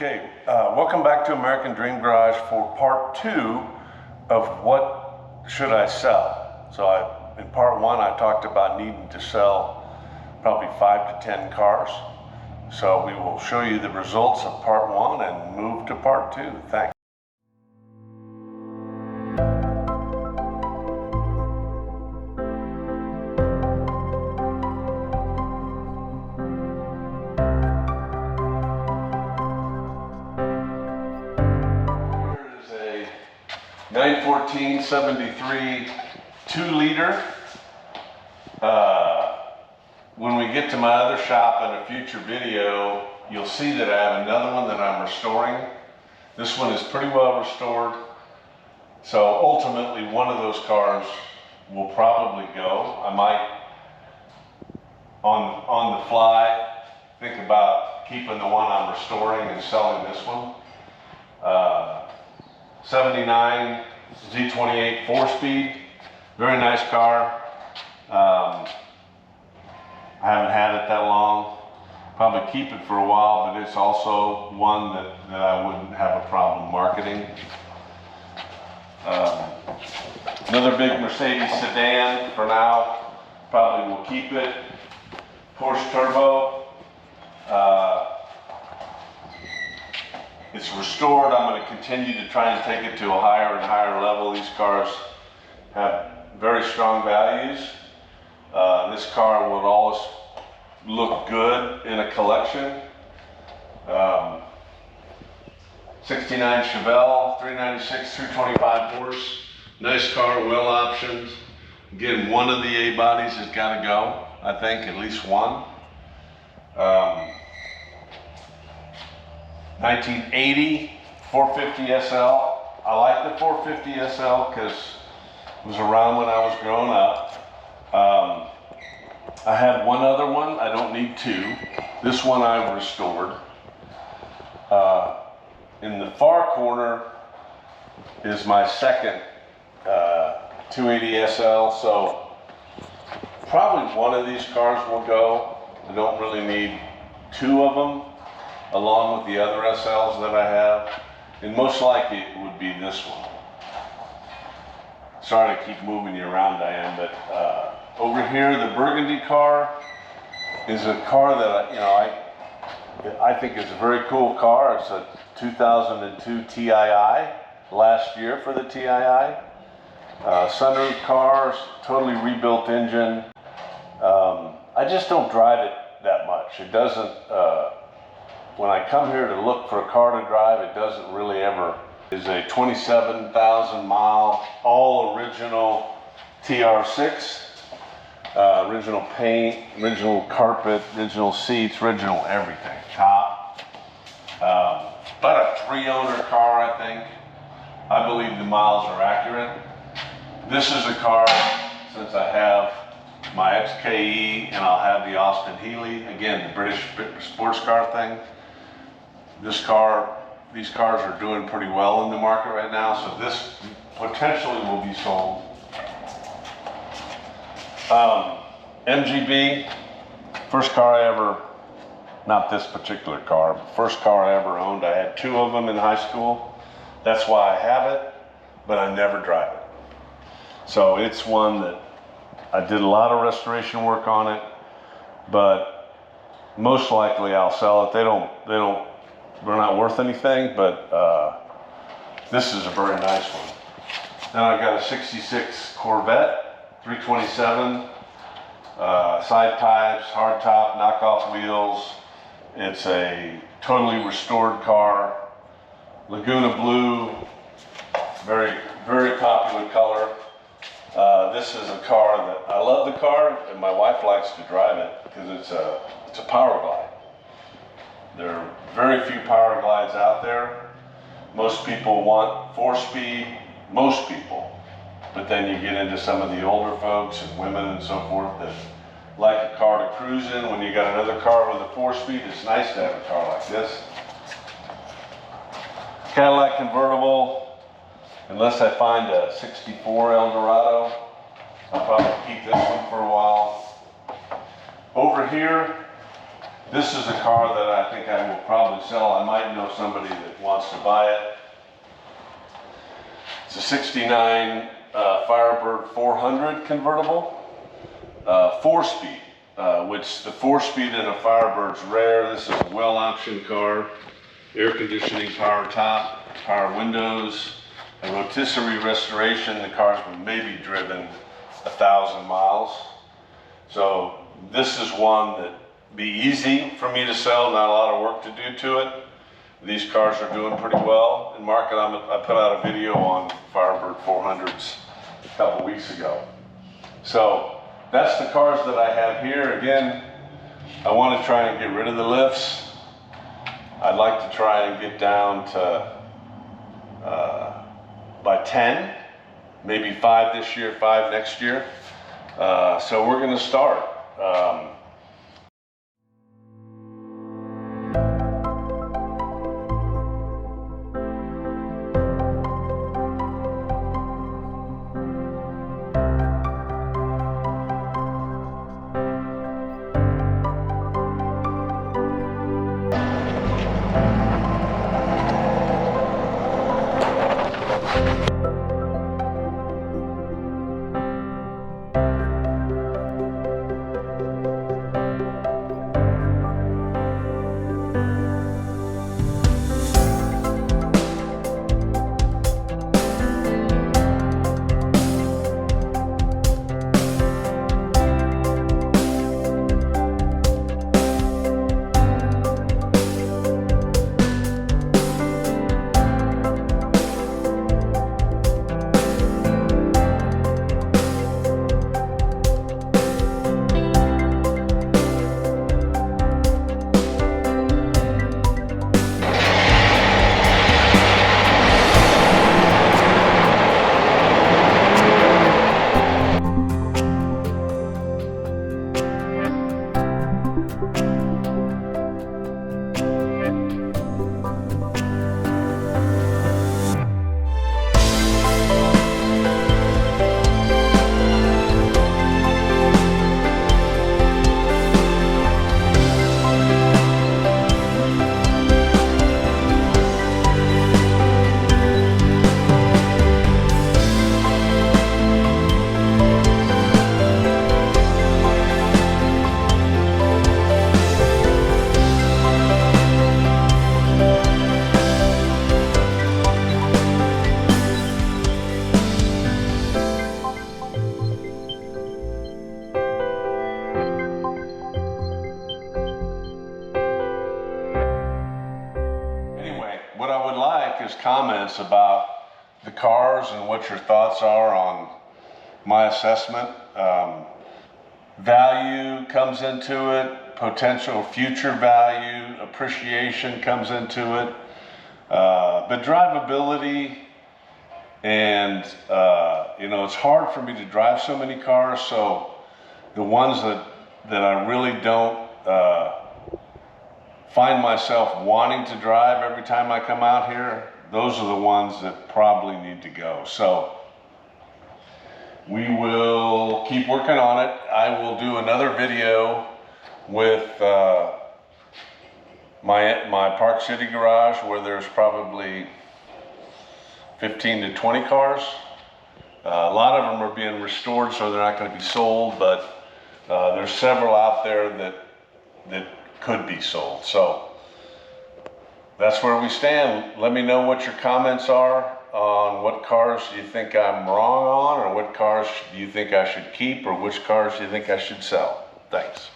Okay, welcome back to American Dream Garage for part 2 of what should I sell. So in part 1 I talked about needing to sell probably 5 to 10 cars. So we will show you the results of part 1 and move to part 2. Thanks. Here's a 914-73 2-liter. When we get to my other shop in a future video, you'll see that I have another one that I'm restoring. This one is pretty well restored. So ultimately one of those cars will probably go. I might, on the fly, think about keeping the one I'm restoring and selling this one. 79 Z28 4-speed, very nice car. I haven't had it that long. Probably keep it for a while, but it's also one that I wouldn't have a problem marketing. Another big Mercedes sedan for now. Probably will keep it. Porsche Turbo. It's restored. I'm going to continue to try and take it to a higher and higher level. These cars have very strong values. This car would always look good in a collection. 69 Chevelle, 396, 225 horse. Nice car, well options. Again, one of the A bodies has got to go. I think at least one. 1980 450 SL. I like the 450 SL because it was around when I was growing up. I have one other one. I don't need two. This one I've restored. In the far corner is my second 280 SL. So probably one of these cars will go. I don't really need two of them along with the other SLs that I have. And most likely it would be this one. Sorry to keep moving you around, Diane, but over here, the burgundy car is a car that I think is a very cool car. It's a 2002 TII, last year for the TII. Sunroof cars, totally rebuilt engine. I just don't drive it that much. It doesn't, when I come here to look for a car to drive, it doesn't really ever. It's a 27,000 mile, all original TR6. Original paint, original carpet, original seats, original everything. Top. About a 3-owner car, I think. I believe the miles are accurate. This is a car, since I have my XKE and I'll have the Austin Healey, again, the British sports car thing. These cars are doing pretty well in the market right now, so this potentially will be sold. MGB, first car I ever, not this particular car, but first car I ever owned. I had 2 of them in high school. That's why I have it, but I never drive it. So it's one that I did a lot of restoration work on it, but most likely I'll sell it. They're not worth anything, but this is a very nice one. Then I've got a 66 Corvette, 327, side pipes, hard top, knockoff wheels. It's a totally restored car. Laguna blue, very, very popular color. This is a car that, I love the car, and my wife likes to drive it because it's a power glide. There are very few power glides out there. Most people want 4-speed, most people. But then you get into some of the older folks and women and so forth that like a car to cruise in. When you got another car with a 4-speed, it's nice to have a car like this. Cadillac convertible, unless I find a 64 Eldorado, I'll probably keep this one for a while. Over here, This is a car that I think I will probably sell. I might know somebody that wants to buy it. It's a 69 Firebird 400 convertible, 4-speed, which the 4-speed in a Firebird's rare. This is a well-optioned car, air conditioning, power top, power windows, a rotisserie restoration. The car's been maybe driven 1,000 miles. So this is one that be easy for me to sell, not a lot of work to do to it. These cars are doing pretty well in market. I put out a video on Firebird 400s a couple weeks ago. So that's the cars that I have here. Again, I want to try and get rid of the lifts. I'd like to try and get down to by 10, maybe 5 this year, 5 next year. So we're going to start. What I would like is comments about the cars and what your thoughts are on my assessment. Value comes into it, potential future value, appreciation comes into it, but drivability and, it's hard for me to drive so many cars, so the ones that I really don't find myself wanting to drive every time I come out here, those are the ones that probably need to go. So we will keep working on it. I will do another video with my Park City garage where there's probably 15 to 20 cars. A lot of them are being restored, so they're not going to be sold, but there's several out there that could be sold. So that's where we stand. Let me know what your comments are on what cars you think I'm wrong on, or what cars you think I should keep, or which cars you think I should sell. Thanks.